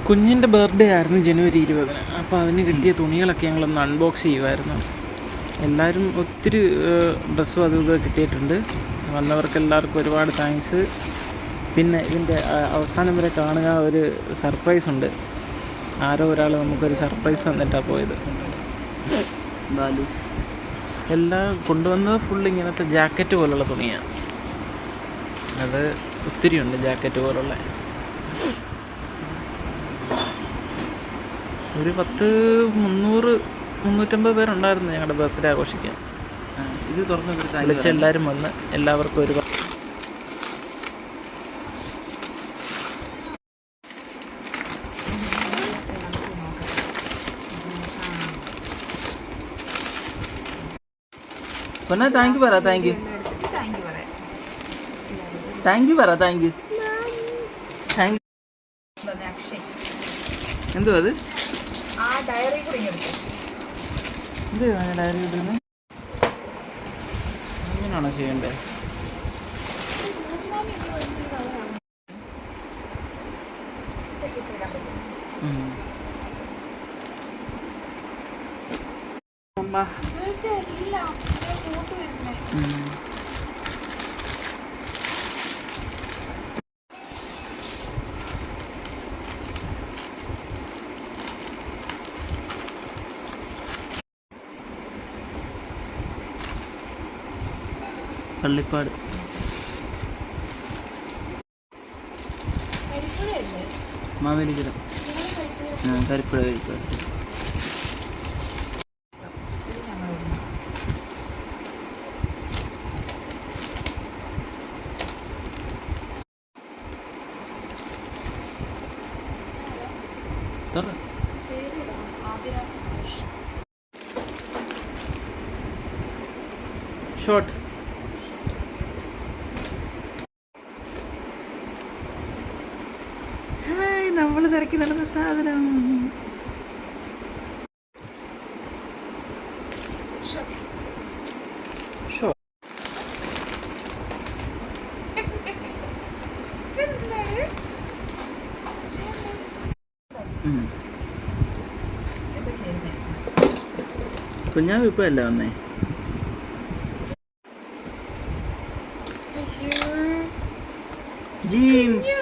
കുഞ്ഞിൻ്റെ ബർത്ത്ഡേ ആയിരുന്നു ജനുവരി 20-ന്. അപ്പോൾ അതിന് കിട്ടിയ തുണികളൊക്കെ ഞങ്ങളൊന്ന് അൺബോക്സ് ചെയ്യുമായിരുന്നു. എല്ലാവരും ഒത്തിരി ഡ്രസ്സും അതും ഇതൊക്കെ കിട്ടിയിട്ടുണ്ട്. വന്നവർക്ക് എല്ലാവർക്കും ഒരുപാട് താങ്ക്സ്. പിന്നെ ഇതിൻ്റെ അവസാനം വരെ കാണുക, ഒരു സർപ്രൈസ് ഉണ്ട്. ആരോ ഒരാൾ നമുക്കൊരു സർപ്രൈസ് തന്നിട്ടാണ് പോയത്. ബാലൂസ് എല്ലാം കൊണ്ടുവന്നത് ഫുൾ ഇങ്ങനത്തെ ജാക്കറ്റ് പോലുള്ള തുണിയാണ്. അത് ഒത്തിരി ഉണ്ട് ജാക്കറ്റ് പോലുള്ള. ഒരു 300-350 പേരുണ്ടായിരുന്നു ഞങ്ങളുടെ ബർത്ത്ഡേ ആഘോഷിക്കാൻ. ഇത് തുറന്ന് വിളിച്ച് എല്ലാവരും വന്ന് എല്ലാവർക്കും ഒരു പിന്നെ താങ്ക് യു പറ. Thank you thank you. എന്തോ അത് ഡയറി ഇടുന്നത് അങ്ങനെയാണോ ചെയ്യണ്ടേ? പള്ളിപ്പാട് മാവേലിക്കരം കരിപ്പുഴ. ഷോട്ട് നമ്മൾ തിരക്കി നടന്ന സാധനം. കുഞ്ഞാവ് ഇപ്പൊ അല്ല വന്നേ. ജീൻസ്